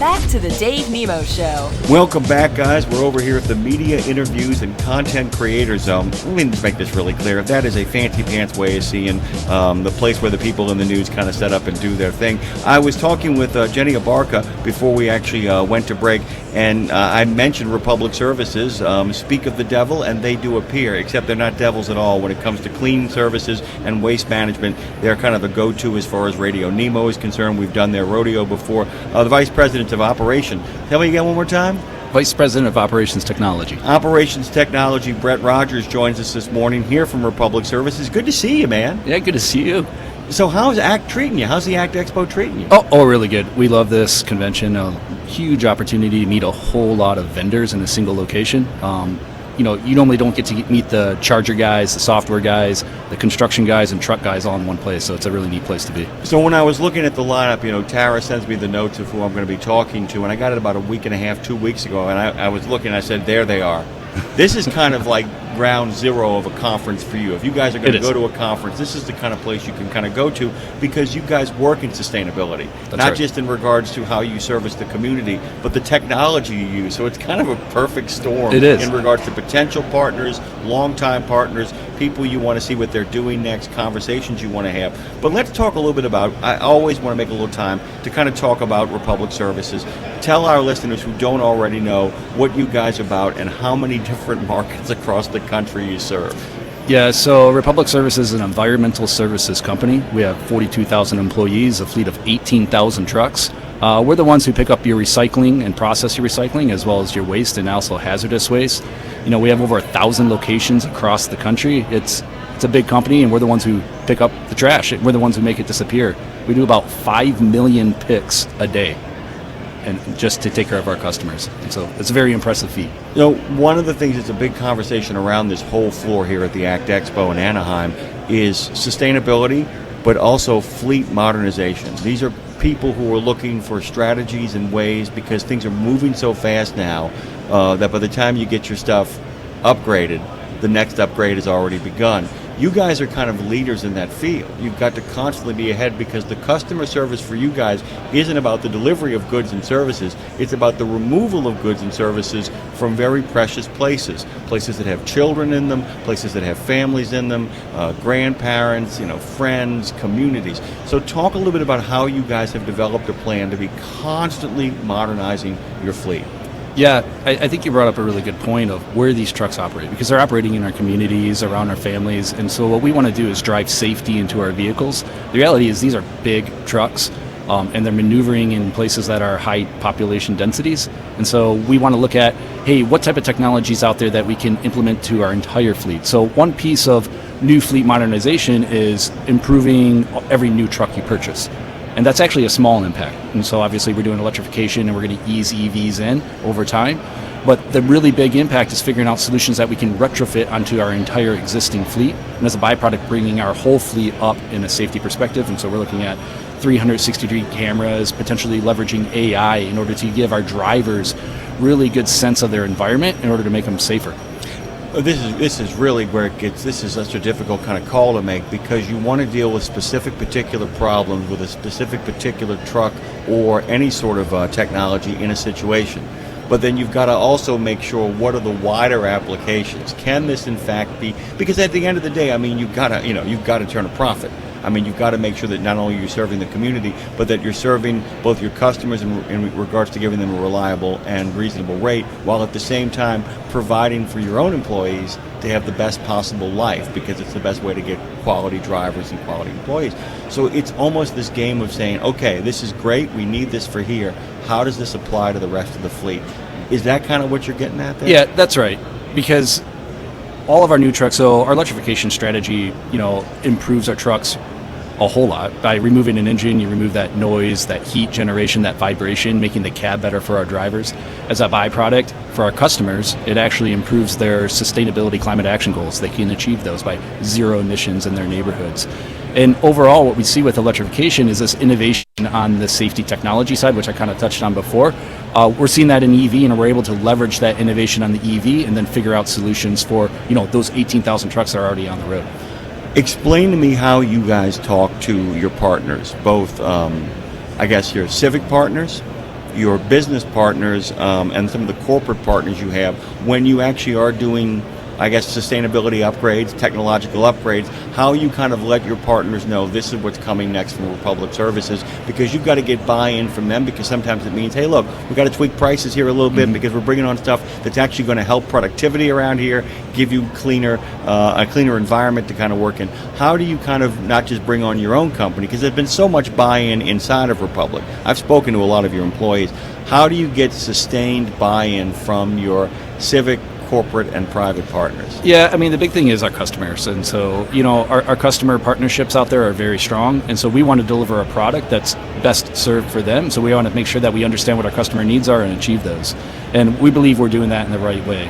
back to the Dave Nemo Show. Welcome back, guys. We're over here at the Media Interviews and Content Creator Zone. Let me just make this really clear. That is a fancy pants way of seeing the place where the people in the news kind of set up and do their thing. I was talking with Jenny Abarca before we actually went to break, and I mentioned Republic Services speak of the devil, and they do appear, except they're not devils at all. When it comes to clean services and waste management, they're kind of the go-to as far as Radio Nemo is concerned. We've done their rodeo before. The Vice President of Operation. Tell me again one more time. Vice President of Operations Technology. Operations Technology, Brett Rogers joins us this morning here from Republic Services. Good to see you, man. Yeah, good to see you. So how's ACT treating you? How's the ACT Expo treating you? Oh, really good. We love this convention. A huge opportunity to meet a whole lot of vendors in a single location. You normally don't get to meet the charger guys, the software guys, the construction guys, and truck guys all in one place, so it's a really neat place to be. So when I was looking at the lineup, Tara sends me the notes of who I'm going to be talking to, and I got it about a week and a half, 2 weeks ago, and I was looking, I said, there they are. This is kind of like ground zero of a conference for you. If you guys are going to go to a conference, this is the kind of place you can kind of go to because you guys work in sustainability. That's not right. Just in regards to how you service the community, but the technology you use. So it's kind of a perfect storm. It is. In regards to potential partners, longtime partners, people you want to see what they're doing next, conversations you want to have. But let's talk a little bit about, I always want to make a little time to kind of talk about Republic Services. Tell our listeners who don't already know what you guys are about and how many different markets across the country you serve. Yeah, so Republic Services is an environmental services company. We have 42,000 employees, a fleet of 18,000 trucks. We're the ones who pick up your recycling and process your recycling, as well as your waste and also hazardous waste. We have over 1,000 locations across the country. It's a big company, and we're the ones who pick up the trash. We're the ones who make it disappear. We do about 5 million picks a day, and just to take care of our customers. And so it's a very impressive feat. One of the things that's a big conversation around this whole floor here at the ACT Expo in Anaheim is sustainability, but also fleet modernization. These are people who are looking for strategies and ways, because things are moving so fast now that by the time you get your stuff upgraded, the next upgrade has already begun. You guys are kind of leaders in that field. You've got to constantly be ahead, because the customer service for you guys isn't about the delivery of goods and services. It's about the removal of goods and services from very precious places that have children in them, places that have families in them, grandparents, friends, communities. So talk a little bit about how you guys have developed a plan to be constantly modernizing your fleet. Yeah, I think you brought up a really good point of where these trucks operate, because they're operating in our communities, around our families, and so what we want to do is drive safety into our vehicles. The reality is these are big trucks, and they're maneuvering in places that are high population densities, and so we want to look at, hey, what type of technology is out there that we can implement to our entire fleet. So one piece of new fleet modernization is improving every new truck you purchase. And that's actually a small impact. And so obviously we're doing electrification, and we're going to ease EVs in over time. But the really big impact is figuring out solutions that we can retrofit onto our entire existing fleet. And as a byproduct, bringing our whole fleet up in a safety perspective. And so we're looking at 360-degree cameras, potentially leveraging AI in order to give our drivers really good sense of their environment in order to make them safer. This is really where this is such a difficult kind of call to make, because you want to deal with particular problems with a specific particular truck or any sort of technology in a situation. But then you've got to also make sure, what are the wider applications? Can this in fact be, because at the end of the day, you've got to turn a profit. You've got to make sure that not only you're serving the community, but that you're serving both your customers in regards to giving them a reliable and reasonable rate, while at the same time providing for your own employees to have the best possible life, because it's the best way to get quality drivers and quality employees. So it's almost this game of saying, okay, this is great, we need this for here. How does this apply to the rest of the fleet? Is that kind of what you're getting at there? Yeah, that's right. Because all of our new trucks, so our electrification strategy, improves our trucks a whole lot. By removing an engine, you remove that noise, that heat generation, that vibration, making the cab better for our drivers. As a byproduct, for our customers, it actually improves their sustainability climate action goals. They can achieve those by zero emissions in their neighborhoods. And overall, what we see with electrification is this innovation on the safety technology side, which I kind of touched on before. We're seeing that in EV, and we're able to leverage that innovation on the EV and then figure out solutions for those 18,000 trucks that are already on the road. Explain to me how you guys talk to your partners, both, your civic partners your business partners and some of the corporate partners you have when you actually are doing, I guess, sustainability upgrades, technological upgrades, how you kind of let your partners know this is what's coming next from Republic Services, because you've got to get buy-in from them, because sometimes it means, hey, look, we've got to tweak prices here a little bit because we're bringing on stuff that's actually going to help productivity around here, give you a cleaner environment to kind of work in. How do you kind of not just bring on your own company, because there's been so much buy-in inside of Republic. I've spoken to a lot of your employees. How do you get sustained buy-in from your civic, corporate, and private partners? Yeah, I mean, the big thing is our customers. And so, our customer partnerships out there are very strong. And so we want to deliver a product that's best served for them. So we want to make sure that we understand what our customer needs are and achieve those. And we believe we're doing that in the right way.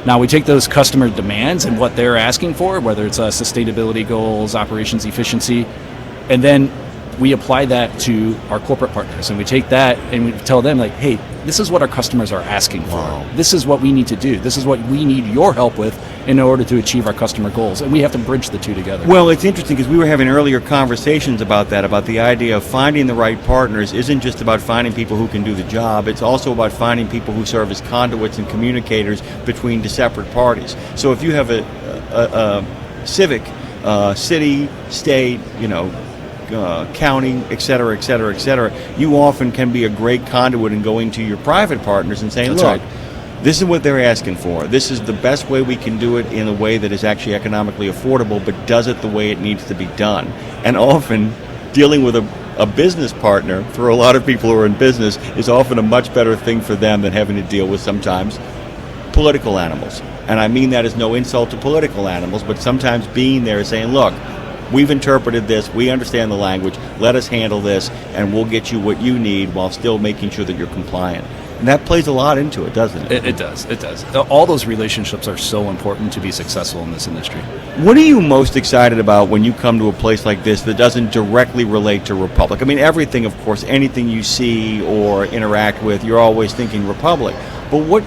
Now, we take those customer demands and what they're asking for, whether it's sustainability goals, operations efficiency, and then we apply that to our corporate partners, and we take that and we tell them, like, hey, this is what our customers are asking for. Wow. This is what we need to do. This is what we need your help with in order to achieve our customer goals. And we have to bridge the two together. Well, it's interesting because we were having earlier conversations about that, about the idea of finding the right partners isn't just about finding people who can do the job. It's also about finding people who serve as conduits and communicators between the separate parties. So if you have a civic, city, state, county, et cetera, et cetera, et cetera, you often can be a great conduit in going to your private partners and saying, That's look, right. This is what they're asking for. This is the best way we can do it in a way that is actually economically affordable, but does it the way it needs to be done. And often, dealing with a business partner, for a lot of people who are in business, is often a much better thing for them than having to deal with sometimes political animals. And I mean that as no insult to political animals, but sometimes being there and saying, look, we've interpreted this, we understand the language, let us handle this, and we'll get you what you need while still making sure that you're compliant. And that plays a lot into it, doesn't it? It does. All those relationships are so important to be successful in this industry. What are you most excited about when you come to a place like this that doesn't directly relate to Republic? I mean, everything, of course, anything you see or interact with, you're always thinking Republic. But what,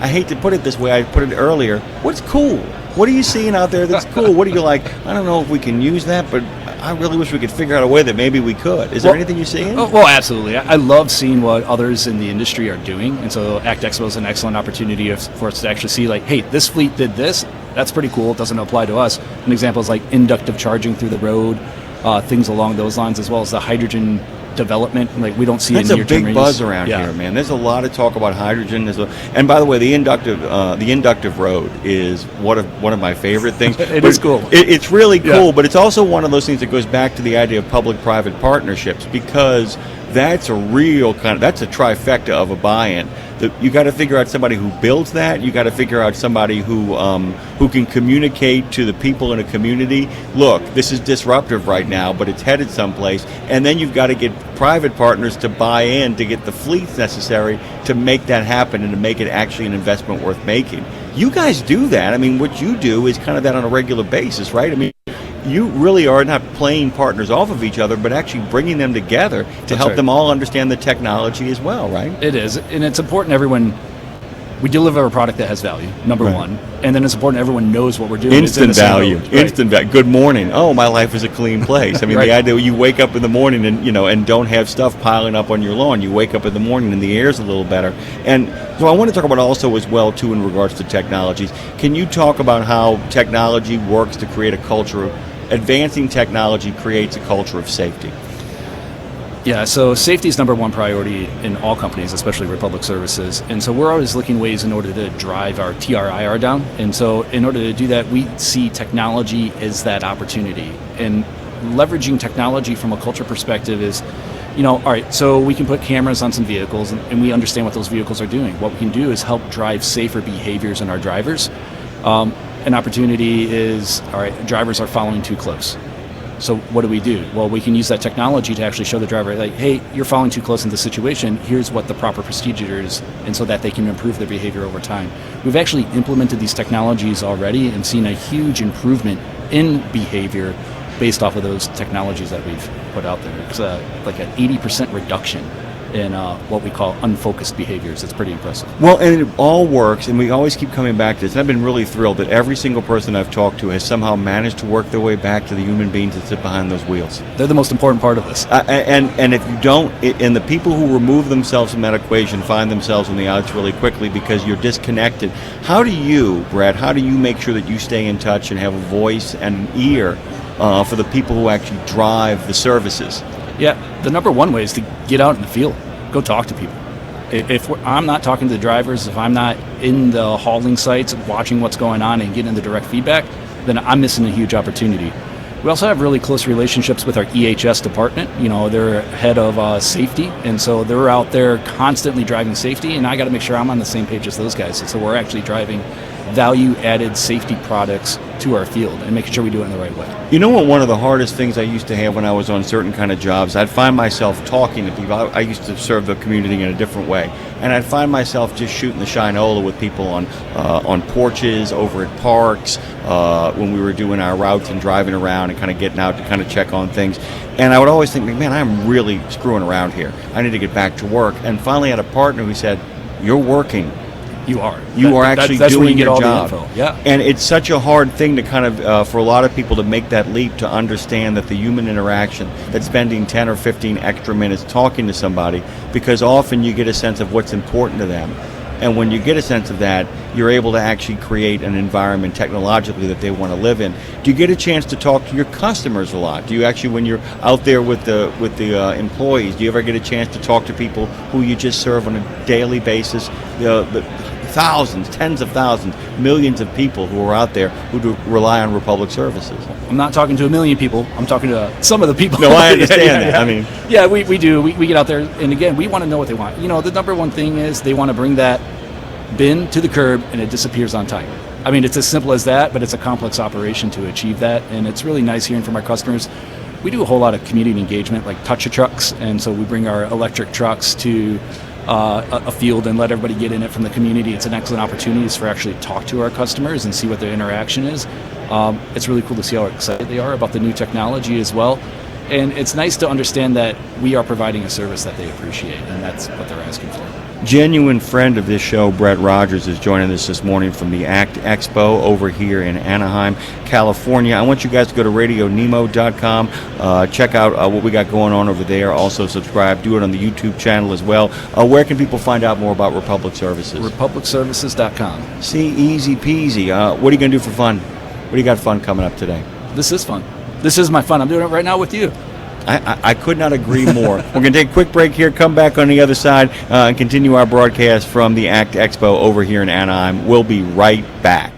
I hate to put it this way, I put it earlier, what's cool? What are you seeing out there that's cool? What are you like, I don't know if we can use that, but I really wish we could figure out a way that maybe we could. Is there anything you're seeing? Well, absolutely. I love seeing what others in the industry are doing. And so ACT Expo is an excellent opportunity for us to actually see, like, hey, this fleet did this. That's pretty cool. It doesn't apply to us. An example is like inductive charging through the road, things along those lines, as well as the hydrogen development. Like, we don't see that's a a near-term big buzz around here, man. There's a lot of talk about hydrogen. And by the way, the inductive road is one of my favorite things. It is cool. It's really cool, but it's also one of those things that goes back to the idea of public-private partnerships, because that's a real that's a trifecta of a buy-in. You got to figure out somebody who builds that. You got to figure out somebody who can communicate to the people in a community. Look, this is disruptive right now, but it's headed someplace. And then you've got to get private partners to buy in to get the fleets necessary to make that happen and to make it actually an investment worth making. You guys do that. I mean, what you do is kind of that on a regular basis, right? I mean, you really are not playing partners off of each other, but actually bringing them together to help them all understand the technology as well, right? It is, and it's important everyone, we deliver a product that has value, number one, and then it's important everyone knows what we're doing. Instant value. Instant value. Good morning. Oh, my life is a clean place. I mean, the idea you wake up in the morning and, and don't have stuff piling up on your lawn. You wake up in the morning and the air's a little better. And so I want to talk about also as well, too, in regards to technologies. Can you talk about how technology works to create a culture of advancing technology creates a culture of safety? Yeah, so safety is number one priority in all companies, especially Republic Services. And so we're always looking ways in order to drive our TRIR down. And so in order to do that, we see technology as that opportunity. And leveraging technology from a culture perspective is, all right, so we can put cameras on some vehicles and we understand what those vehicles are doing. What we can do is help drive safer behaviors in our drivers. An opportunity is, all right, drivers are following too close. So what do? Well, we can use that technology to actually show the driver, like, hey, you're following too close in this situation. Here's what the proper procedure is, and so that they can improve their behavior over time. We've actually implemented these technologies already and seen a huge improvement in behavior based off of those technologies that we've put out there. It's like an 80% reduction in what we call unfocused behaviors. It's pretty impressive. Well, and it all works, and we always keep coming back to this. And I've been really thrilled that every single person I've talked to has somehow managed to work their way back to the human beings that sit behind those wheels. They're the most important part of this. And if you don't, and the people who remove themselves from that equation find themselves on the outs really quickly because you're disconnected. How do you, Brad, how do you make sure that you stay in touch and have a voice and an ear for the people who actually drive the services? Yeah, the number one way is to get out in the field. Go talk to people. If I'm not talking to the drivers, if I'm not in the hauling sites watching what's going on and getting the direct feedback, then I'm missing a huge opportunity. We also have really close relationships with our EHS department. You know, they're head of safety, and so they're out there constantly driving safety, and I got to make sure I'm on the same page as those guys. And so we're actually driving value-added safety products to our field and making sure we do it in the right way. You know what? One of the hardest things I used to have when I was on certain kind of jobs, I'd find myself talking to people. I used to serve the community in a different way, and I'd find myself just shooting the shinola with people on porches, over at parks, when we were doing our routes and driving around and kind of getting out to kind of check on things. And I would always think, man, I'm really screwing around here. I need to get back to work. And finally, I had a partner who said, "You're working." You are. You are actually that's doing where you get your all job. the info. Yeah. And it's such a hard thing to kind of, for a lot of people to make that leap to understand that the human interaction, that spending 10 or 15 extra minutes talking to somebody, because often you get a sense of what's important to them. And when you get a sense of that, you're able to actually create an environment technologically that they want to live in. Do you get a chance to talk to your customers a lot? Do you actually, when you're out there with the employees, do you ever get a chance to talk to people who you just serve on a daily basis? The thousands, tens of thousands, millions of people who are out there who do rely on Republic services. I'm not talking to a million people. I'm talking to some of the people. No, I understand that. Yeah. I mean, yeah, we do. We get out there, and again, we want to know what they want. You know, the number one thing is they want to bring that bin to the curb, and it disappears on time. I mean, it's as simple as that, but it's a complex operation to achieve that, and it's really nice hearing from our customers. We do a whole lot of community engagement, like touch-a-trucks, and so we bring our electric trucks to a field and let everybody get in it from the community. It's an excellent opportunity for actually talk to our customers and see what their interaction is. It's really cool to see how excited they are about the new technology as well. And it's nice to understand that we are providing a service that they appreciate, and that's what they're asking for. Genuine friend of this show, Brett Rogers, is joining us this morning from the ACT Expo over here in Anaheim, California. I want you guys to go to radionemo.com, check out what we got going on over there. Also subscribe, do it on the YouTube channel as well. Where can people find out more about Republic Services? RepublicServices.com. See, easy peasy. What are you going to do for fun? What do you got fun coming up today? This is fun. This is my fun. I'm doing it right now with you. I could not agree more. We're going to take a quick break here, come back on the other side, and continue our broadcast from the ACT Expo over here in Anaheim. We'll be right back.